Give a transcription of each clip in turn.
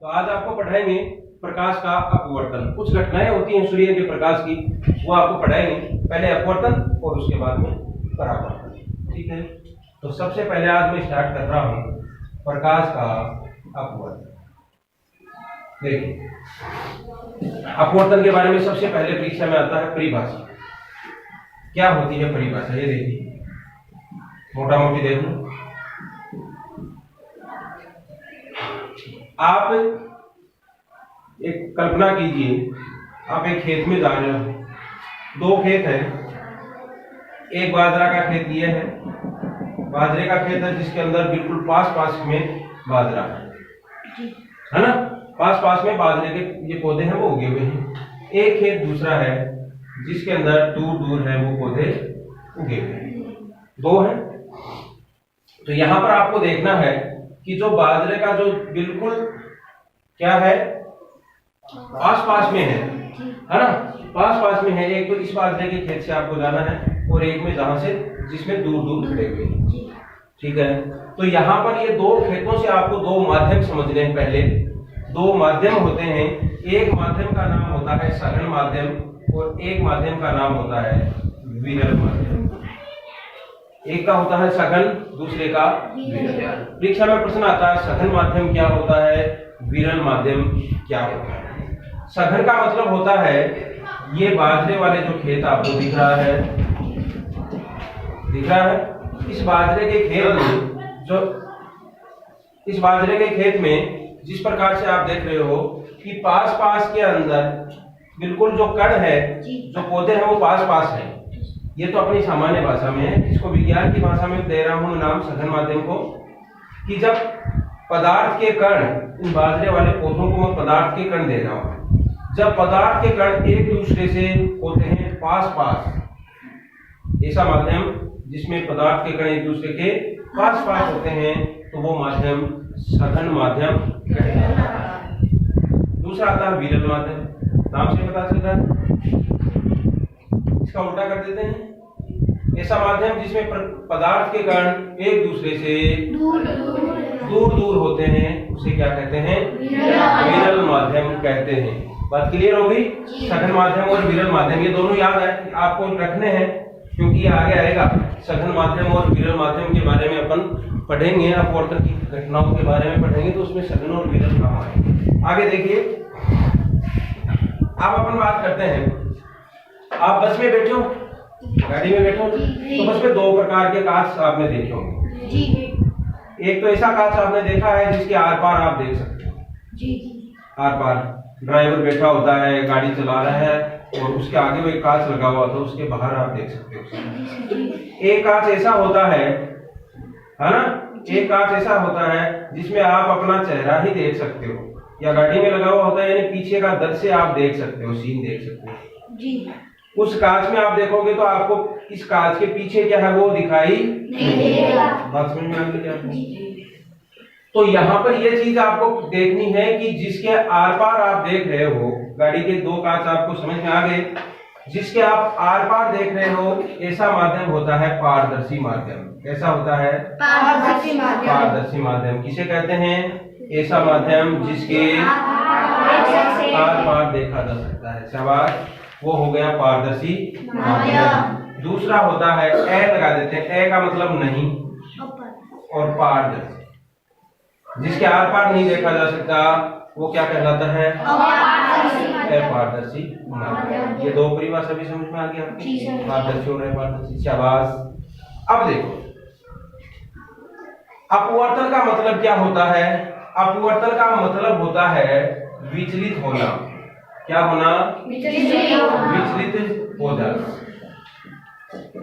तो आज आपको पढ़ाएंगे प्रकाश का अपवर्तन। कुछ घटनाएं होती हैं सूर्य के प्रकाश की, वो आपको पढ़ाएंगे। पहले अपवर्तन और उसके बाद में परावर्तन। ठीक है, तो सबसे पहले आज मैं स्टार्ट कर रहा हूं प्रकाश का अपवर्तन। देखिए, अपवर्तन के बारे में सबसे पहले परीक्षा में आता है परिभाषा। क्या होती है परिभाषा, ये देखिए, मोटा मोटी देख लो। आप एक कल्पना कीजिए, आप एक खेत में जा रहे हो, दो खेत हैं, एक बाजरा का खेत ये है, बाजरे का खेत है जिसके अंदर बिल्कुल पास पास में बाजरा है ना, पास पास में बाजरे के ये पौधे हैं वो उगे हुए हैं। एक खेत दूसरा है जिसके अंदर दूर दूर है वो पौधे उगे हुए हैं, दो हैं। तो यहां पर आपको देखना है कि जो बाजरे का जो बिल्कुल क्या है पास पास में है ना, पास पास में है। एक तो इस बाजरे के खेत से आपको जाना है और एक में जहां से जिसमें दूर दूर खड़े हुए हैं। ठीक है, तो यहाँ पर ये दो खेतों से आपको दो माध्यम समझने हैं। पहले दो माध्यम होते हैं, एक माध्यम का नाम होता है सघन माध्यम और एक माध्यम का नाम होता है विरल माध्यम। एक का होता है सघन, दूसरे का विरल। परीक्षा में प्रश्न आता है सघन माध्यम क्या होता है, विरल माध्यम क्या होता है। सघन का मतलब होता है ये बाजरे वाले जो खेत आपको दिख रहा है, इस बाजरे के खेत में इस बाजरे के खेत में जिस प्रकार से आप देख रहे हो कि पास पास के अंदर बिल्कुल जो कण है, जो पौधे हैं वो पास पास है। ये तो अपनी सामान्य भाषा में है, इसको विज्ञान की भाषा में दे रहा हूं नाम सघन माध्यम को। कि जब पदार्थ के कण, इन बाजरे वाले पौधों को मैं पदार्थ के कण दे रहा हूं, जब पदार्थ के कण एक दूसरे से होते हैं पास पास, ऐसा माध्यम जिसमें पदार्थ के कण एक दूसरे के पास पास होते हैं, तो वो माध्यम सघन माध्यम कहलाता है। दूसरा आता है विरल माध्यम, नाम से पता चलता है। इसका उल्टा कर देते हैं, ऐसा माध्यम जिसमें पदार्थ के कण एक दूसरे से दूर दूर होते हैं, उसे क्या कहते हैं, विरल माध्यम कहते हैं। बात क्लियर हो गई। सघन माध्यम और विरल माध्यम ये दोनों याद है आपको रखने हैं, क्योंकि ये आगे आएगा। सघन माध्यम और विरल माध्यम के बारे में अपन पढ़ेंगे, अपवर्तन की घटनाओं के बारे में पढ़ेंगे, तो उसमें सघन और विरल काम आएंगे। आगे देखिए, अब अपन बात करते हैं। आप बस में बैठे हो, गाड़ी में बैठे हो, तो बस में दो प्रकार के कांच आपने देखे होंगे। एक तो ऐसा कांच आपने देखा है जिसके आर पार आप देख सकते हो। आर पार ड्राइवर बैठा होता है, गाड़ी चला रहा है और उसके आगे वो एक कांच लगा हुआ था, उसके बाहर आप देख सकते हो। एक कांच ऐसा होता है ना, एक कांच ऐसा होता है जिसमें आप अपना चेहरा ही देख सकते हो, या गाड़ी में लगा हुआ होता है, यानी पीछे का दृश्य आप देख सकते हो, सीन देख सकते हो। उस कांच में आप देखोगे तो आपको इस कांच के पीछे क्या है वो दिखाई नहीं देगा। बात समझ में आ गई क्या? तो यहाँ पर ये चीज आपको देखनी है कि जिसके आर पार आप देख रहे हो, गाड़ी के दो कांच आपको समझ में आ गए, जिसके आप आर पार देख रहे हो, ऐसा माध्यम होता है पारदर्शी माध्यम। कैसा होता है? पारदर्शी माध्यम किसे कहते हैं? ऐसा माध्यम जिसके आर पार देखा जा सकता है। शाबाश, वो हो गया पारदर्शी माध्यम। दूसरा होता है ए, लगा देते हैं, ए का मतलब नहीं, और पारदर्शी जिसके आर पार नहीं देखा जा सकता वो क्या कहलाता है? अपारदर्शी माध्यम। ये दो परिभाषा भी समझ में आ गया आपकी, पारदर्शी और अपारदर्शी। शाबाश। अब देखो, अपवर्तन का मतलब क्या होता है? अपवर्तन का मतलब होता है विचलित होना। क्या होना? विचलित हो जाना,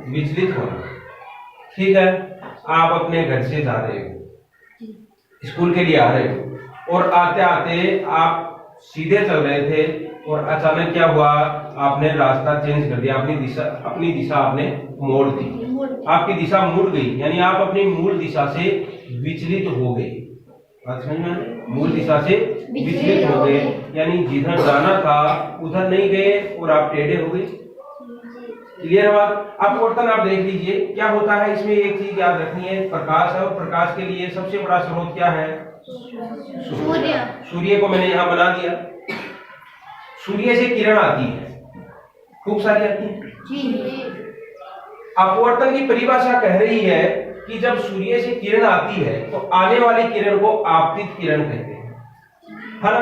विचलित होना। ठीक है, आप अपने घर से जा रहे हो, स्कूल के लिए आ रहे हो, और आते आते आप सीधे चल रहे थे और अचानक क्या हुआ, आपने रास्ता चेंज कर दिया, अपनी दिशा आपने मोड़ दी, आपकी दिशा मुड़ गई, यानी आप अपनी मूल दिशा से विचलित हो गए। बात समझ में? मूल दिशा से विचलित हो गए, यानी जिधर जाना था उधर नहीं गए और आप टेढ़े हो गए। क्लियर बात? अपवर्तन आप देख लीजिए क्या होता है। इसमें एक चीज याद रखनी है, प्रकाश है, और प्रकाश के लिए सबसे बड़ा स्रोत क्या है? सूर्य। सूर्य को मैंने यहाँ बना दिया। सूर्य से किरण आती है, खूब सारी आती है। जी। अपवर्तन की परिभाषा कह रही है कि जब सूर्य से किरण आती है तो आने वाली किरण को आपतित किरण कहते हैं, है ना।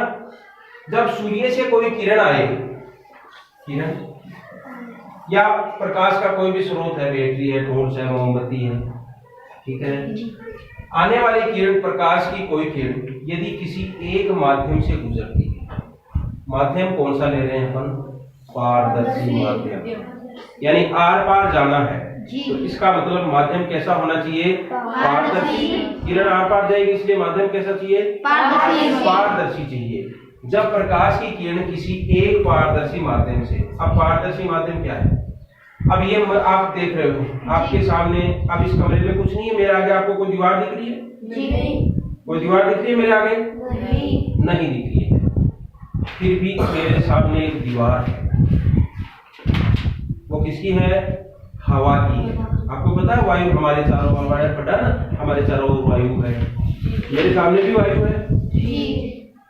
जब सूर्य से कोई किरण आए, किरण या प्रकाश का कोई भी स्रोत है, बैटरी है, टॉर्च है, मोमबत्ती है, ठीक है, आने वाली किरण, प्रकाश की कोई किरण यदि किसी एक माध्यम से गुजरती है, माध्यम कौन सा ले रहे हैं अपन? पारदर्शी माध्यम, यानी आर पार जाना है, तो इसका मतलब माध्यम कैसा होना चाहिए? पारदर्शी। किरण आर पार जाएगी, इसलिए माध्यम कैसा चाहिए? पारदर्शी चाहिए। जब प्रकाश की किरण किसी एक पारदर्शी माध्यम से, अब पारदर्शी माध्यम क्या है? अब ये आप देख रहे हो, आपके सामने, अब इस कमरे में कुछ नहीं है, मेरे आगे आपको कोई दीवार दिख रही है? कोई दीवार दिख रही है मेरे आगे? नहीं दिख रही है। फिर भी मेरे सामने एक दीवार है, वो किसकी है? हवा की है। आपको पता है वायु हमारे चारों ओर, पता ना, हमारे चारों ओर वायु है। मेरे सामने भी वायु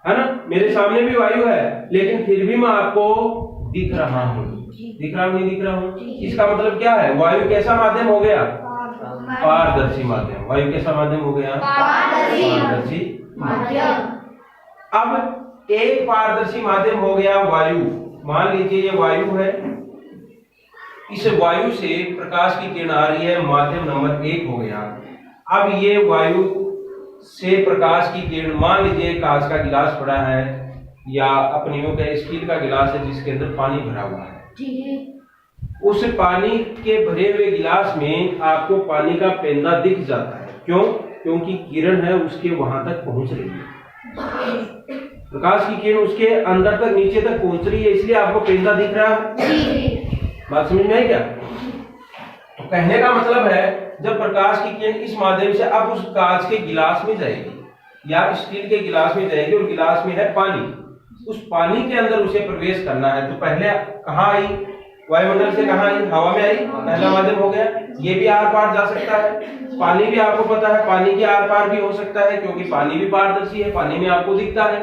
है ना, मेरे सामने भी वायु है, लेकिन फिर भी मैं आपको दिख रहा हूँ। दिख रहा हूँ, नहीं दिख रहा हूँ? इसका मतलब क्या है? वायु कैसा माध्यम हो गया? पारदर्शी माध्यम। वायु कैसा माध्यम हो गया? पारदर्शी माध्यम। अब एक पारदर्शी माध्यम हो गया वायु। मान लीजिए ये वायु है, इस वायु से प्रकाश की किरण आ रही है, माध्यम नंबर 1 हो गया। अब ये वायु से प्रकाश की किरण, मान लीजिए कांच का गिलास पड़ा है या अपनी यूं कहे स्टील का गिलास है जिसके अंदर पानी भरा हुआ है, उस पानी के भरे हुए गिलास में आपको पानी का पेंदा दिख जाता है। क्यों? क्योंकि किरण है उसके वहां तक पहुंच रही है, प्रकाश की किरण उसके अंदर तक, नीचे तक पहुंच रही है, इसलिए आपको पेंदा दिख रहा है। बात समझ में आई क्या? तो कहने का मतलब है जब प्रकाश की किरण इस माध्यम से अब उस कांच के गिलास में जाएगी या स्टील के गिलास में जाएगी, और गिलास में है पानी, उस पानी के अंदर उसे प्रवेश करना है, तो पहले कहाँ आई? वायुमंडल से कहाँ आई? हवा में आई, पहला माध्यम हो गया। ये भी आर पार जा सकता है, पानी भी आपको पता है पानी के आर पार भी हो सकता है, क्योंकि पानी भी पारदर्शी है, पानी में आपको दिखता है,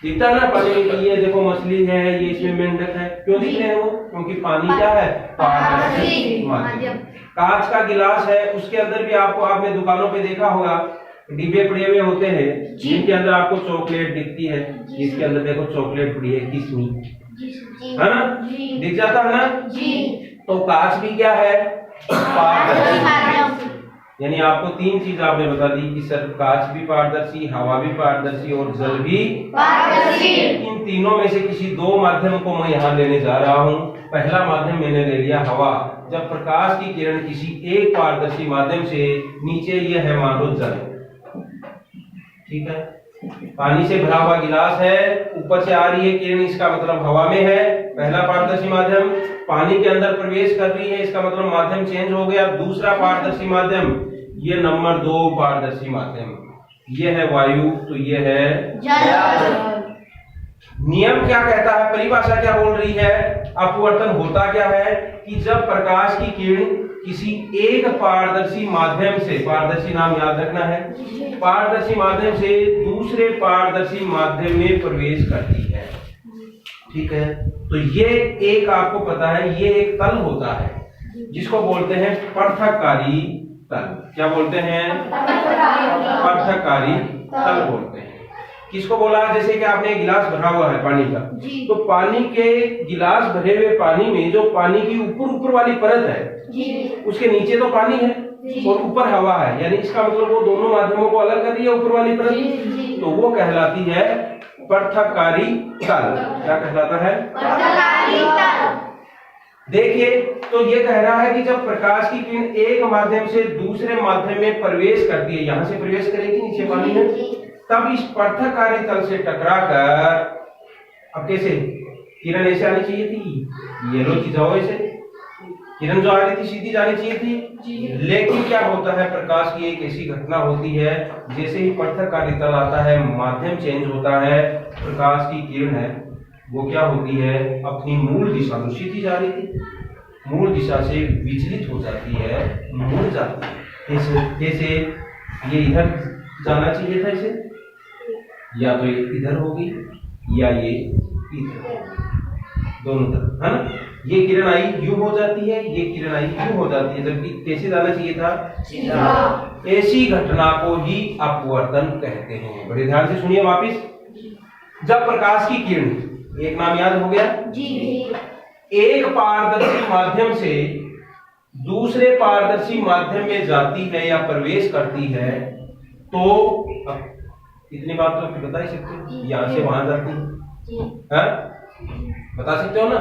दिखता है ना पानी में। ये देखो मछली है, ये इसमें मेंढक है, क्यों दिख रहे हैं वो? क्योंकि पानी क्या है? पारदर्शी माध्यम। कांच का गिलास है, उसके अंदर भी आपने दुकानों पे देखा होगा डिब्बे पड़े हुए होते हैं जिनके अंदर आपको चॉकलेट दिखती है, इसके अंदर देखो चॉकलेट पड़ी है, किशमिश, है ना, दिख जाता है ना। तो कांच भी क्या है? पारदर्शी। यानी आपको 3 चीज आपने बता दी कि सर कांच भी पारदर्शी, हवा भी पारदर्शी और जल भी पारदर्शी। इन तीनों में से किसी 2 माध्यम को मैं यहाँ लेने जा रहा हूँ। पहला माध्यम मैंने ले लिया हवा। जब प्रकाश की किरण किसी एक पारदर्शी माध्यम से, नीचे ये है मान लो जल, ठीक है, पानी से भरा हुआ गिलास है, ऊपर से आ रही है किरण, इसका मतलब हवा में है, पहला पारदर्शी माध्यम। पानी के अंदर प्रवेश कर रही है, इसका मतलब माध्यम चेंज हो गया, दूसरा पारदर्शी माध्यम। ये नंबर 2 पारदर्शी माध्यम, ये है वायु, तो ये है जल। नियम क्या कहता है, परिभाषा क्या बोल रही है? अपवर्तन होता क्या है कि जब प्रकाश की किरण किसी एक पारदर्शी माध्यम से, पारदर्शी नाम याद रखना है, पारदर्शी माध्यम से दूसरे पारदर्शी माध्यम में प्रवेश करती है, ठीक है। तो ये एक आपको पता है, ये एक तल होता है जिसको बोलते हैं पृथककारी तल। क्या बोलते हैं? पृथककारी तल बोलते हैं। किसको बोला? जैसे कि आपने एक गिलास भरा हुआ है पानी का, तो पानी के गिलास भरे हुए पानी में जो पानी की ऊपर वाली परत है, उसके नीचे तो पानी है और ऊपर हवा है, यानी इसका मतलब वो दोनों माध्यमों को अलग कर रही है ऊपर वाली परत, तो वो कहलाती है पृथककारी तल। क्या कहलाता है? पृथककारी तल। देखिए, तो ये कह रहा है कि जब प्रकाश की किरण एक माध्यम से दूसरे माध्यम में प्रवेश करती है, यहाँ से प्रवेश करेगी, नीचे पानी है, तब इस पृथककारी तल से टकराकर, अब कैसे किरण ऐसे आनी चाहिए थी, ये लो चीज हो, ऐसे किरण जो आ रही थी सीधी जानी चाहिए थी, लेकिन क्या होता है, प्रकाश की एक ऐसी घटना होती है, जैसे ही पृथककारी तल आता है, माध्यम चेंज होता है, प्रकाश की किरण है वो क्या होती है, अपनी मूल दिशा, तो सीधी जा रही थी, मूल दिशा से विचलित हो जाती है, मुड़ जाती है। जैसे ये इधर जाना चाहिए था इसे, या तो ये इधर होगी या ये इधर, दोनों तरफ, है ना। ये किरण आई यूं हो जाती है, ये किरण आई यूं हो जाती है, जबकि कैसे जाना चाहिए था? ऐसी घटना को ही अपवर्तन कहते हैं। बड़े ध्यान से सुनिए वापिस। जब प्रकाश की किरण, एक नाम याद हो गया जी, एक पारदर्शी माध्यम से दूसरे पारदर्शी माध्यम में जाती है या प्रवेश करती है, तो इतनी बात तो आप बता ही सकते हो, यहां से वहां जाती है, बता सकते हो ना।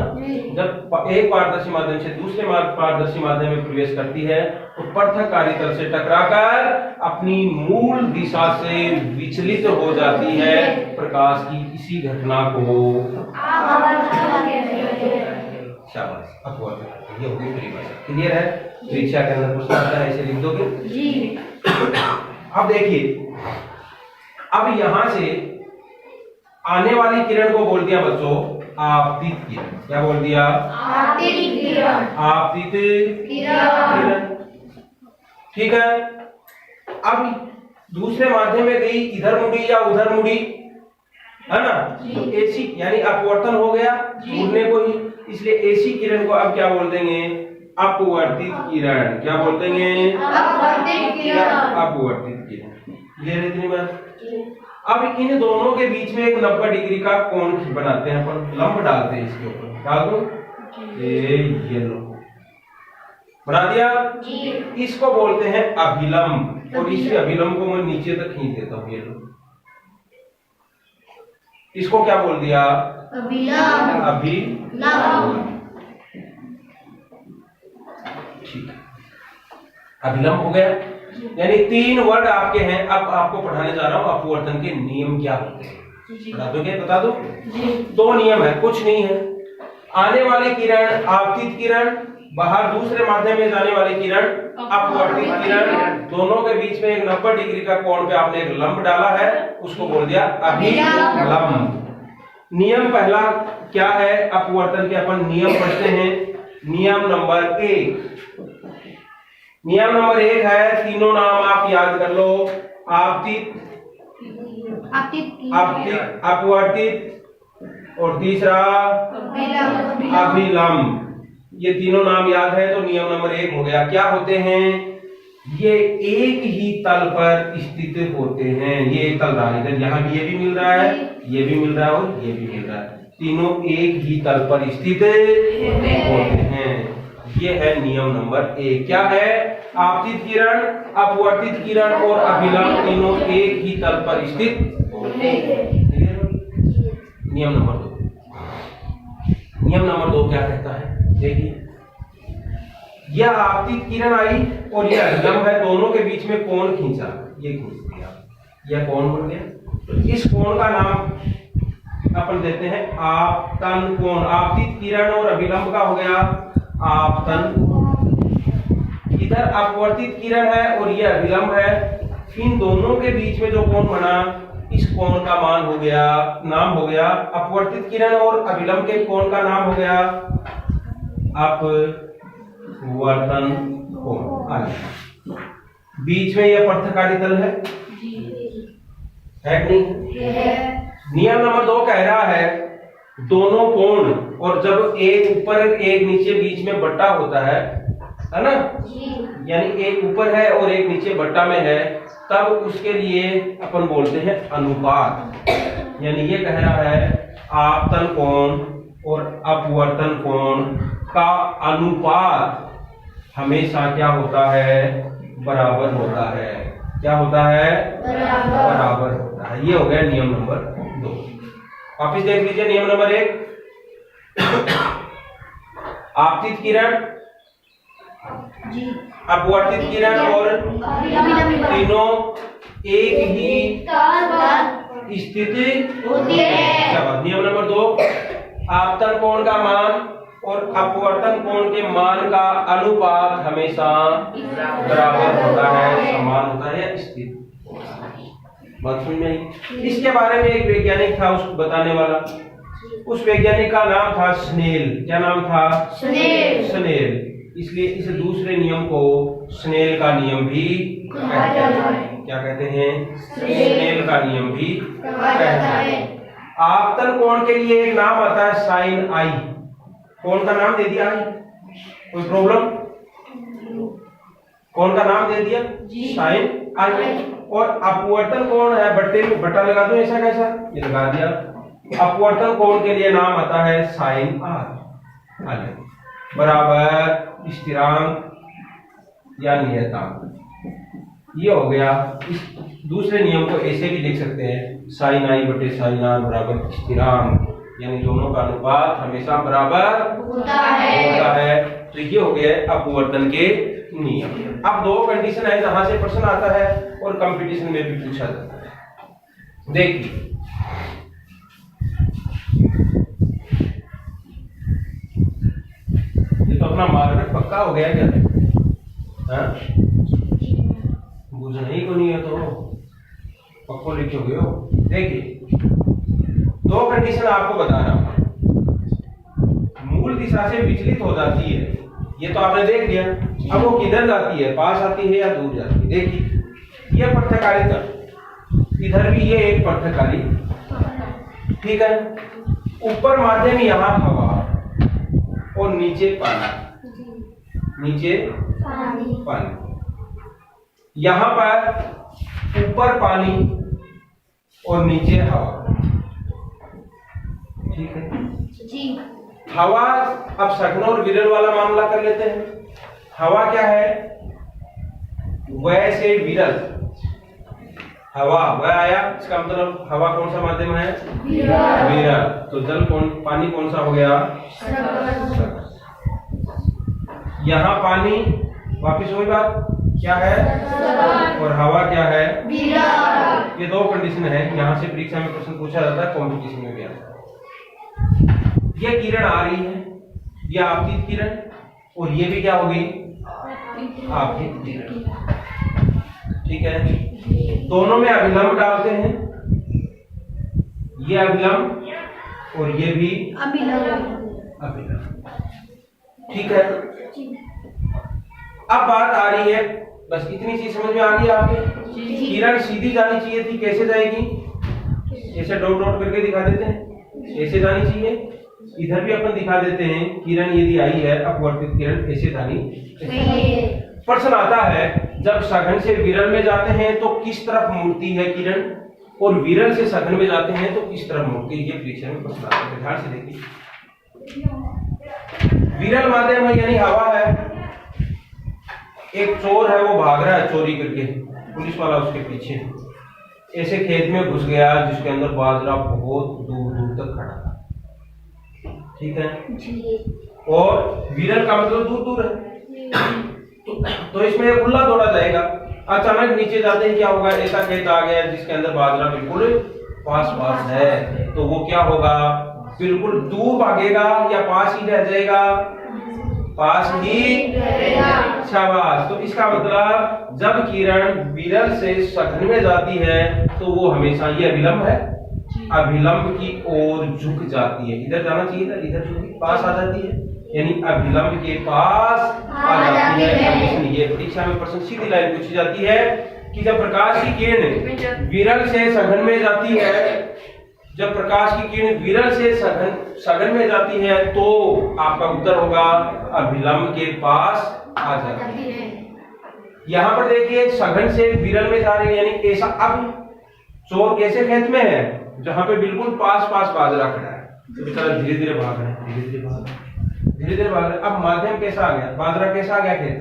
जब एक पारदर्शी माध्यम से दूसरे पारदर्शी माध्यम में प्रवेश करती है तो पृथककारी तल से टकराकर अपनी मूल दिशा से विचलित हो जाती है। प्रकाश की इसी घटना को शाबाश अपवर्तन, ये होगी परिभाषा। क्लियर है? परीक्षा के अंदर प्रश्न आता है, ऐसे लिख दोगे जी। अब देखिए, अब यहां से आने वाली किरण को बोल दिया बच्चों आपतित किरण। क्या बोल दिया? आपतित किरण। आपतित किरण, ठीक है। अब दूसरे माध्यम में गई, इधर मुड़ी या उधर मुड़ी, है ना, तो ऐसी यानी अपवर्तन हो गया मुड़ने को ही, इसलिए ऐसी किरण को अब क्या बोल देंगे? अपवर्तित किरण। क्या बोल देंगे? अपवर्तित किरण। अपवर्तित किरण। क्लियर है इतनी बात? अब इन दोनों के बीच में एक 90 डिग्री का कोण बनाते हैं, अपन लंब डालते हैं इसके ऊपर। डाल दो, ये लो, बना दिया जी। इसको बोलते हैं अभिलंब, और इसी अभिलंब को मैं नीचे तक खींच देता हूँ, ये लो। इसको क्या बोल दिया? अभिलंब। अभिलंब, ठीक, अभिलंब हो गया। यानी 3 वर्ड आपके हैं। अब आपको पढ़ाने जा रहा हूं अपवर्तन के नियम क्या होते हैं। बता दो, क्या बता दो? 2 नियम है, कुछ नहीं है। आने वाली किरण आपतित किरण, बाहर दूसरे माध्यम में जाने वाली किरण अपवर्तित किरण, दोनों के बीच में एक 90 डिग्री का कोण पे आपने एक लंब डाला है, उसको बोल दिया अभिलंब। नियम पहला क्या है अपवर्तन के? अपन नियम पढ़ते हैं। नियम नंबर 1, नियम नंबर 1 है, तीनों नाम आप याद कर लो। आपतित, अपवर्तित और तीसरा अभिलंब। ये तीनों नाम याद है तो नियम नंबर 1 हो गया। क्या होते हैं? ये एक ही तल पर स्थित होते हैं। ये एक तल रहा है, इधर यहाँ भी ये भी मिल रहा है, ये भी मिल रहा है और ये भी मिल रहा है, तीनों एक ही तल पर स्थित होते हैं। ये है नियम नंबर 1। क्या है? आपतित किरण, अपवर्तित किरण और अभिलंब तीनों एक ही तल पर स्थित होते हैं। नियम नंबर 2, नियम नंबर 2 क्या कहता है? देखिए, यह आपतित किरण आई और यह अभिलंब है, दोनों के बीच में कोण खींचा, ये खींच दिया, यह कोण बन गया। तो इस कोण का नाम अपन देते हैं आपतन कोण। आपतित किरण और अभिलंब का हो गया आपतन कोण। इधर अपवर्तित किरण है और यह अभिलंब है, इन दोनों के बीच में जो कोण बना, इस कोण का मान हो गया, नाम हो गया अपवर्तित किरण, और अभिलंब के कोण का नाम हो गया अपवर्तन कोण। बीच में यह पृथकारी तल है कि नहीं? नियम नंबर 2 कह रहा है दोनों कोण, और जब एक ऊपर एक नीचे बीच में बट्टा होता है ना, यानी एक ऊपर है और एक नीचे बट्टा में है, तब उसके लिए अपन बोलते हैं अनुपात। यानी ये कह रहा है आपतन कोण और अपवर्तन कोण का अनुपात हमेशा क्या होता है? बराबर होता है। क्या होता है? बराबर होता है। ये हो गया नियम नंबर 2। वापिस देख लीजिए नियम नंबर 1, आपतित किरण, अपवर्तित किरण और तीनों एक ही स्थिति होती है। नियम नंबर 2, आपतन कोण का मान और अपवर्तन कोण के मान का अनुपात हमेशा बराबर होता है, समान होता है, स्थिर। बात समझ में आई? इसके बारे में एक वैज्ञानिक था उसको बताने वाला, उस वैज्ञानिक का नाम था स्नेल। क्या नाम था? स्नेल। इसलिए इस दूसरे नियम को स्नेल का नियम भी कहते हैं। क्या कहते हैं? स्नेल का नियम भी कहा जाता है। आपतन कोण के लिए एक नाम आता है साइन आई। कोण का नाम दे दिया आई, कोई प्रॉब्लम? कोण का नाम दे दिया साइन आई। और अपवर्तन कोण है, बट्टे में बट्टा लगा दो, ऐसा कैसा? ये लगा दिया। अपवर्तन कोण के लिए नाम आता है साइन आर बराबर स्थिरांक या नियतांक। ये हो गया। इस दूसरे नियम को ऐसे भी लिख सकते हैं, साइन आई बटे साइन आर बराबर स्थिरांक, यानी दोनों का अनुपात हमेशा बराबर होता है। तो ये हो गया अपवर्तन के नियम। अब दो कंडीशन है जहां से प्रश्न आता है और कंपटीशन में भी पूछा जाता है। देखिए ये तो अपना मार्केट पक्का हो गया क्या? बुझना ही को नहीं है तो पक्को लिखोगे हो। देखिए दो कंडीशन आपको बता रहा हूं। मूल दिशा से विचलित हो जाती है, ये तो आपने देख लिया। अब वो किधर जाती है, पास आती है या दूर जाती है? देखिए ये पृथकारी तल, इधर भी ये एक पृथकारी, ठीक है। ऊपर माध्यम यहाँ हवा और नीचे पानी, नीचे पानी। यहाँ पर ऊपर पानी और नीचे हवा, ठीक है। हवा, अब सघन और विरल वाला मामला कर लेते हैं। हवा क्या है? वह से विरल, हवा वह आया, इसका मतलब हवा कौन सा माध्यम है? विरल। तो जल कौन, पानी कौन सा हो गया? यहाँ पानी, वापिस वही बात, क्या है? और हवा क्या है? विरल। ये दो कंडीशन है, यहाँ से परीक्षा में प्रश्न पूछा जाता है, कॉम्पिटिशन में भी आता है। ये किरण आ रही है, ये आपतित किरण, और ये भी क्या होगी? आपतित किरण, ठीक है। दोनों में अभिलंब डालते हैं, ये अभिलंब और ये भी अभिलंब, ठीक है। अब बात आ रही है, बस इतनी चीज समझ में आ गई आपके? किरण सीधी जानी चाहिए थी, कैसे जाएगी? ऐसे डॉट डॉट करके दिखा देते हैं, ऐसे जानी चाहिए। इधर भी अपन दिखा देते हैं, किरण यदि आई है अपवर्तित किरण ऐसे जानी। प्रश्न आता है जब सघन से विरल में जाते हैं तो किस तरफ मुड़ती है किरण, और विरल से सघन में जाते हैं तो किस तरफ मुड़ती है? ये परीक्षा में प्रश्न आता है, ध्यान से देखिए। विरल माध्यम है यानी हवा है, एक चोर है वो भाग रहा है चोरी करके, पुलिस वाला उसके पीछे, ऐसे खेत में घुस गया जिसके अंदर बाजरा बहुत दूर दूर तक खड़ा था, ठीक है। और विरल का मतलब दूर दूर है, तो इसमें खुला दौड़ा जाएगा। अचानक नीचे जाते ही क्या होगा? ऐसा खेत आ गया जिसके अंदर बाजरा बिल्कुल पास पास है, तो वो क्या होगा? बिल्कुल दूर भागेगा या पास ही रह जाएगा? पास ही, शाबाश। तो इसका मतलब जब किरण विरल से सघन में जाती है तो वो हमेशा, ये अभिलंब है, अभिलंब की ओर झुक जाती है। इधर जाना चाहिए था, इधर झुकी, पास आ जाती है, यानी अभिलंब के पास आ जाती है। ये परीक्षा में प्रश्न सीधी लाइन पूछी जाती है कि जब प्रकाश की किरण विरल से सघन में जाती है, जब प्रकाश की किरण विरल से सघन में जाती है तो आपका उत्तर होगा अभिलंब के पास आ जाती है। यहाँ पर देखिए सघन से विरल में जा रही है, यानी ऐसा। अब चोर कैसे खेत में है? जहां पे बिल्कुल पास पास बाजरा खड़ा है, तो बेचारा धीरे धीरे भाग रहा है, धीरे धीरे भाग रहा है। अब माध्यम कैसा आ गया? बाजरा कैसा आ गया? खेत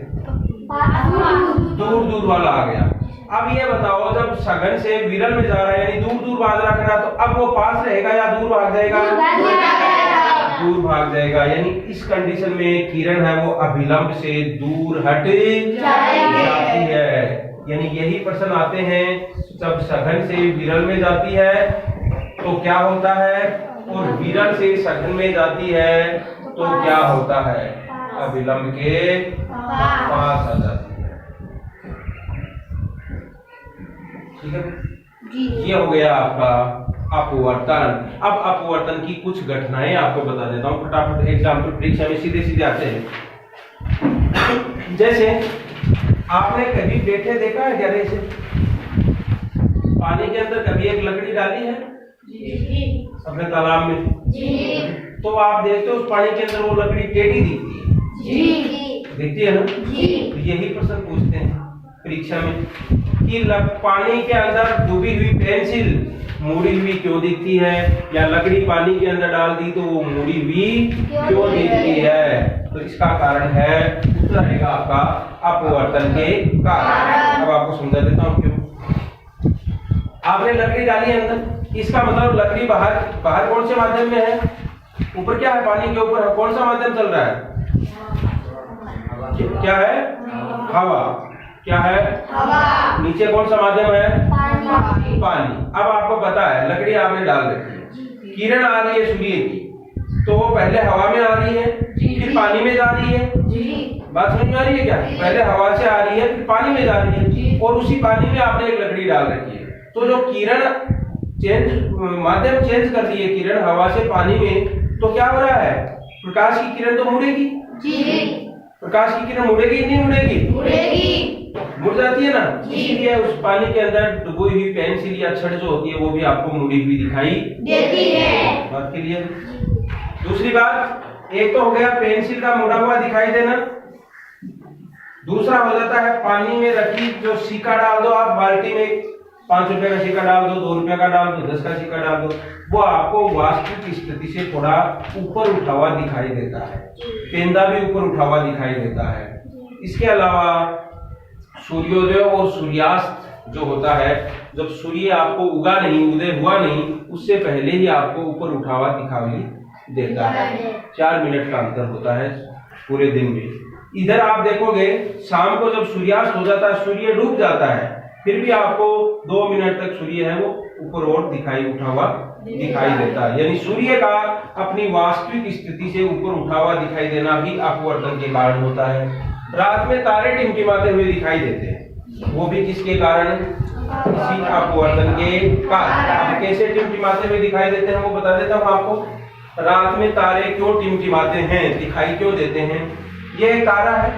दूर दूर वाला आ गया। अब ये बताओ जब सघन से विरल में जा रहा है यानी दूर दूर बाजरा खड़ा, तो अब वो पास रहेगा या दूर भाग जाएगा? दूर भाग जाएगा, यानी इस कंडीशन में किरण है वो अभिलंब से दूर हट जाती है। यानी यही प्रश्न आते हैं, जब सघन से विरल में जाती है तो क्या होता है, और विरल से सघन में जाती है तो क्या होता है? अभिलंब के पास आ जाती है, ठीक है। ये हो गया आपका अपवर्तन। अब अपवर्तन की कुछ घटनाएं आपको बता देता हूं फटाफट, एग्जाम्पल परीक्षा में सीधे सीधे आते हैं। जैसे आपने कभी बैठे देखा है गहरे से? पानी के अंदर कभी एक लकड़ी डाली है अपने तालाब में? तो आप देखते हो उस पानी के अंदर वो लकड़ी टेढ़ी दिखती है, दिखती है ना? तो यही प्रश्न पूछते हैं परीक्षा में कि पानी के अंदर डूबी हुई पेंसिल मुड़ी हुई क्यों दिखती है, या लकड़ी पानी के अंदर डाल दी तो वो मुड़ी हुई क्यों दिखती है? तो इसका कारण है, उत्तर रहेगा आपका अपवर्तन के कारण। अब आपको समझा देता हूँ क्यों। आपने लकड़ी डाली है अंदर, इसका मतलब लकड़ी बाहर कौन से माध्यम में है? ऊपर क्या है? पानी के ऊपर कौन सा माध्यम चल रहा है? क्या है? हवा। क्या है? हवा। नीचे कौन सा माध्यम है? पानी। अब आपको पता है लकड़ी आपने डाल रखी है, किरण आ रही है सूर्य की, तो वो पहले हवा में आ रही है फिर पानी में जा रही है। बात समझ में आ रही है क्या? पहले हवा से आ रही है फिर पानी में जा रही है, और उसी पानी में आपने एक लकड़ी डाल रखी है। तो जो किरण माध्यम चेंज कर रही है, किरण हवा से पानी में, तो क्या हो रहा है? प्रकाश की किरण तो मुड़ेगी। प्रकाश की किरण मुड़ेगी नहीं मुड़ेगी? मुड़ जाती है ना। इसीलिए उस पानी के अंदर डूबी हुई पेंसिल या छड़ जो होती है वो भी आपको मुड़ी हुई दिखाई देती है। बात के लिए दूसरी बात, एक तो हो गया पेंसिल का मुड़ा हुआ दिखाई देना, दूसरा हो जाता है पानी में रखी जो सिक्का डाल दो आप बाल्टी में, 5 रुपए का सिक्का डाल दो, 2 रुपए का डाल दो, 10 का सिक्का डाल दो, वो आपको वास्तविक स्थिति से थोड़ा ऊपर उठा हुआ दिखाई देता है, पेंदा भी ऊपर उठा हुआ दिखाई देता है। इसके अलावा सूर्योदय और सूर्यास्त जो होता है, जब सूर्य आपको उगा नहीं, उदय हुआ नहीं, उससे पहले ही आपको ऊपर उठा हुआ दिखाई देता है। 4 मिनट का अंतर होता है पूरे दिन में। इधर आप देखोगे शाम को जब सूर्यास्त हो जाता है, सूर्य डूब जाता है, फिर भी आपको 2 मिनट तक सूर्य है वो ऊपर और दिखाई उठा हुआ दिखाई देता है। यानी सूर्य का अपनी वास्तविक स्थिति से ऊपर उठा हुआ दिखाई देना भी अपवर्तन के कारण होता है। रात में तारे टिमटिमाते हुए दिखाई देते हैं, वो भी किसके कारण? इसी अपवर्तन के कारण। अब कैसे टिमटिमाते हुए दिखाई देते हैं वो बता देता हूँ आपको। रात में तारे क्यों टिमटिमाते हैं, दिखाई क्यों देते हैं? ये एक तारा है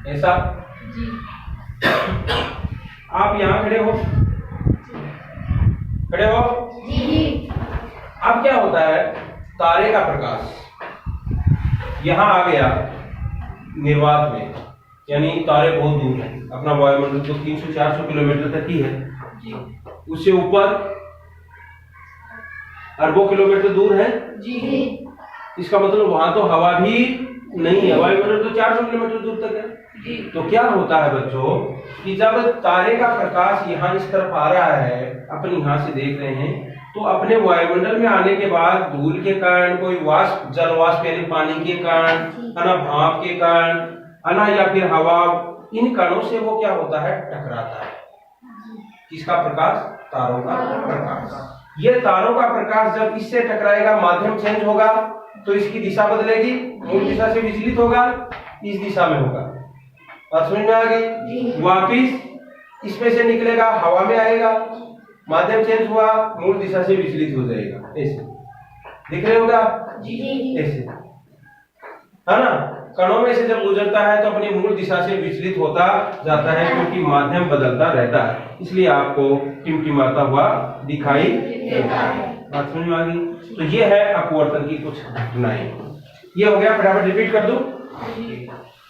ऐसा, आप यहाँ खड़े हो अब क्या होता है, तारे का प्रकाश यहाँ आ गया निर्वात में, यानी तारे बहुत दूर है, अपना वायुमंडल तो 300-400 किलोमीटर तक ही है, उससे ऊपर अरबों किलोमीटर दूर है। इसका मतलब वहां तो हवा भी नहीं है, वायुमंडल तो 400 किलोमीटर दूर तक है। तो क्या होता है बच्चों कि जब तारे का प्रकाश यहाँ इस तरफ आ रहा है, अपन यहाँ से देख रहे हैं, तो अपने वायुमंडल में आने के बाद धूल के कारण, कोई वाष्प, जल वाष्प यानी पानी के कारण, भाप के कारण, या फिर हवा, इन कणों से वो क्या होता है, टकराता है। किसका प्रकाश? तारों का प्रकाश। ये तारों का प्रकाश जब इससे टकराएगा, माध्यम चेंज होगा, तो इसकी दिशा बदलेगी, मूल दिशा से विचलित होगा, इस दिशा में होगा। बात समझ में आ गई? वापिस इसमें से निकलेगा, हवा में आएगा, माध्यम चेंज हुआ, मूल दिशा से विचलित हो जाएगा। ऐसे दिख रहे होगा ऐसे, है ना? कणों में से जब गुजरता है तो अपनी मूल दिशा से विचलित होता जाता है, क्योंकि माध्यम बदलता रहता है, इसलिए आपको टिमटिमाता हुआ दिखाई देता है। बात समझ में आ गई? तो ये है अपवर्तन की कुछ घटनाएं। ये हो गया, फटाफट रिपीट कर दूं।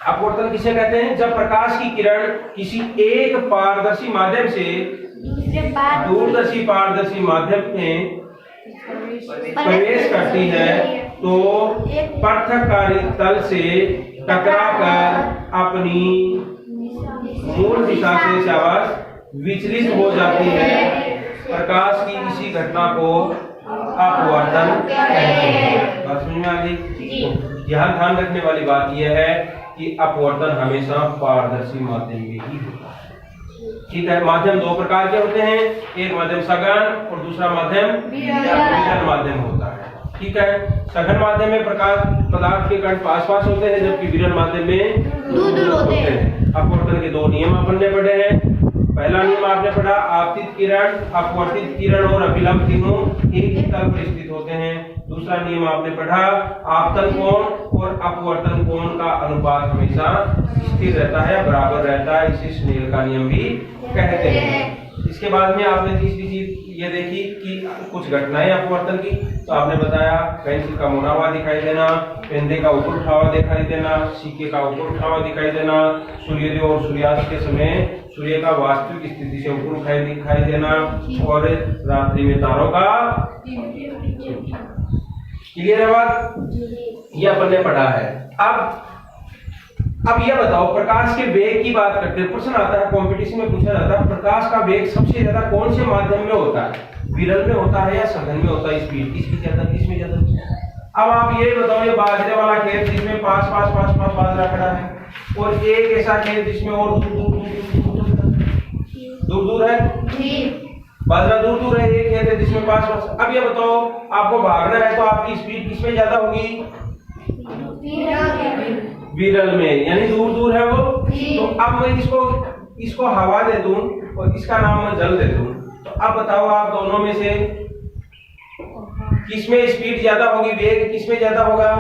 अपवर्तन किसे कहते हैं? जब प्रकाश की किरण किसी एक पारदर्शी माध्यम से दूरदर्शी पारदर्शी माध्यम में प्रवेश करती है, तो पृथककारी तल से टकराकर अपनी मूल दिशा से शाबाश विचलित हो जाती है। प्रकाश की इसी घटना को अपवर्तन कहते हैं। बात समझ में आ गई? यहाँ ध्यान रखने वाली बात यह है कि अपवर्तन हमेशा पारदर्शी माध्यम में ही होता है। ठीक है? माध्यम 2 प्रकार के होते हैं, एक माध्यम सघन और दूसरा माध्यम विरल माध्यम होता है। ठीक है? सघन माध्यम में प्रकाश पदार्थ के कण पास पास होते हैं, जबकि विरल माध्यम में दूर दूर होते हैं। अपवर्तन के 2 नियम अपन ने पढ़े हैं। पहला नियम आपने पढ़ा, आपतित किरण, अपवर्तित किरण और अभिलंब तीनों एक ही तल पर स्थित होते हैं। दूसरा नियम आपने पढ़ा, आपतन कोण और अपवर्तन कोण का अनुपात हमेशा स्थिर रहता है, बराबर रहता है, इसे स्नेल का नियम भी कहते हैं। इसके बाद में आपने तीसरी चीज ये देखी कि कुछ घटनाएं अपवर्तन की, तो आपने बताया पेंसिल का मुड़ा हुआ दिखाई देना, पेंदे का ऊपर उठा हुआ दिखाई देना, सिक्के का ऊपर उठा हुआ दिखाई देना, सूर्योदय और सूर्यास्त के समय सूर्य का वास्तविक स्थिति से ऊपर दिखाई देना, और रात्रि में तारों का। क्लियर है बात? ये अपन ने पढ़ा है। अब ये बताओ, प्रकाश के वेग की बात करते हैं। प्रश्न आता है, कंपटीशन में पूछा जाता है, प्रकाश का वेग सबसे ज्यादा कौन से माध्यम में होता है? विरल में होता है या सघन में होता है? स्पीड किसकी ज्यादा, किसमें ज्यादा? अब आप ये बताओ, ये बाजरे वाला खेत जिसमें पास बाजरा खड़ा है, और एक ऐसा खेत जिसमें और दूर है, बाजरा दूर है, एक खेत है जिसमें पास। अब ये बताओ, आपको भागना है तो आपकी स्पीड किसमें ज्यादा होगी? विरल में, यानी दूर है वो। तो अब मैं इसको हवा दे दूं और इसका नाम मैं जल दे दूं, तो अब बताओ आप दोनों में से किसमें स्पीड ज्यादा होगी, वेग किसमें ज्यादा होगा?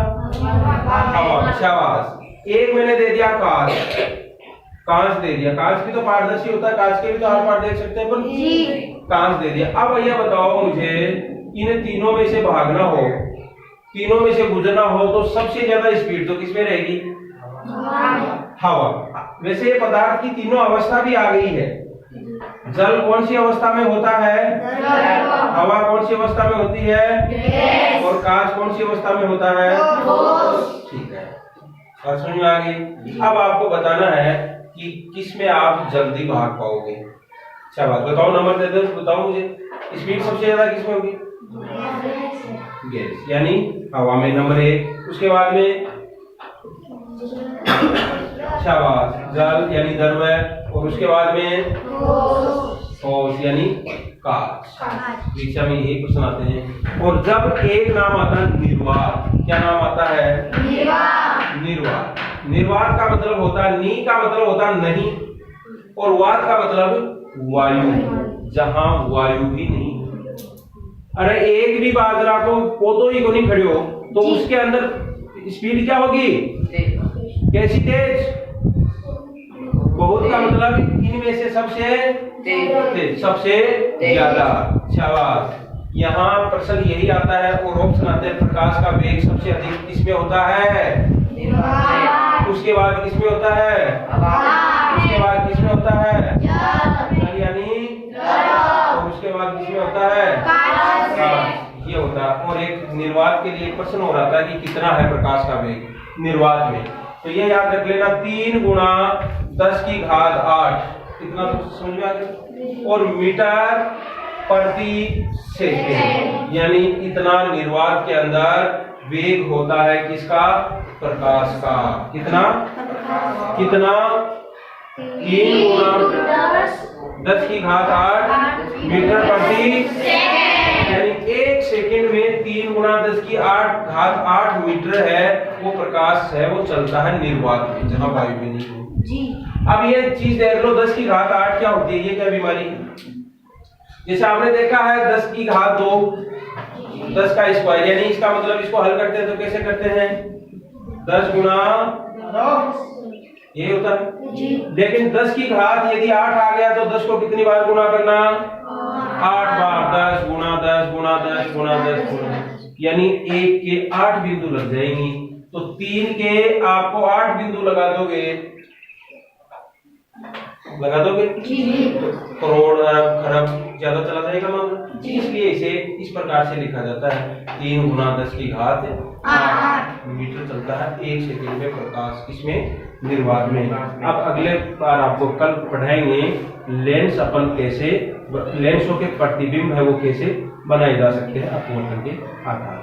हवा। शाबाश। एक मैंने दे दिया कांच दे दिया। कांच भी तो पारदर्शी होता है, कांच के भी तो आर पार देख सकते हैं अपन। कांच दे दिया। अब भैया बताओ मुझे, इन तीनों में से भागना हो, तीनों में से गुजरना हो, तो सबसे ज्यादा स्पीड तो किसमें रहेगी? हवा। वैसे ये पदार्थ की तीनों अवस्था भी आ गई है। जल कौन सी अवस्था में होता है? हवा कौन सी अवस्था में होती है? और कांच कौन सी अवस्था में होता है? ठीक है, बात समझ में आ गई। अब आपको बताना है कि किसमें आप जल्दी भाग पाओगे। अच्छा बात बताओ, नंबर दे दो, बताओ मुझे, स्पीड सबसे ज्यादा किसमें होगी? गैस, यानी हवा में नंबर 1। उसके बाद में शाबाश, जल यानी द्रव्य, और उसके बाद में ठोस यानी कांच। परीक्षा में यही क्वेश्चन आते हैं। और जब एक नाम आता है निर्वात, क्या नाम आता है? निर्वात। निर्वात का मतलब होता है, नी का मतलब होता है नहीं, और वात का मतलब वायु, जहां वायु भी नहीं। अरे एक भी बाजरा को पोतो ही को नहीं खड़े हो तो उसके अंदर स्पीड क्या होगी? कैसी? तेज। बहुत का मतलब इनमें से सबसे तेज, सबसे ज्यादा। शाबाश। यहाँ प्रश्न यही आता है, और ऑप्शन आते हैं, प्रकाश का वेग सबसे अधिक किसमें होता है? उसके बाद किसमें होता है? उसके बाद किसमें होता है? यानी, और उसके बाद किसमें होता है? ये होता है। और एक निर्वात के लिए प्रश्न हो रहा था कि कितना है प्रकाश का वेग निर्वात में, तो ये याद रख लेना, 3 गुणा 10 की घात 8, कितना तो समझ में आ गया, और मीटर प्रति सेकंड, यानी इतना निर्वात के अंदर वेग होता है किसका? प्रकाश का। कितना? 3 गुणा 10 की घात 8 मीटर प्रति, यानी 1 सेकंड में 3 गुणा 10 की घात 8 मीटर है वो प्रकाश है, वो चलता है निर्वात में, जहां वायु में नहीं हो। अब ये चीज देख लो, 10 की घात 8 क्या होती है? ये क्या बीमारी? जैसे आपने देखा है 10 की घात 2, 10 का स्क्वायर, यानी इसका मतलब इसको हल करते हैं तो कैसे करते हैं? 10 गुणा ये होता है। लेकिन 10 की घात यदि 8 आ गया तो 10 को कितनी बार गुणा करना? 8 बार। 10 गुणा 10 गुणा 10 गुणा 10 गुणा, यानी 1 के 8 बिंदु लग जाएंगी। तो 3 के आपको 8 बिंदु लगा दोगे करोड़ अरब खरब ज्यादा चला जाएगा मामला, इसलिए इसे इस प्रकार से लिखा जाता है, 3 गुणा 10 की घात 8 मीटर चलता है 1 सेकंड में प्रकाश, इसमें निर्वात में। अब अगले बार आपको कल पढ़ाएंगे लेंस अपन कैसे, लेंसों के प्रतिबिंब है वो कैसे बनाए जा सकते हैं अपवर्तन के आधार।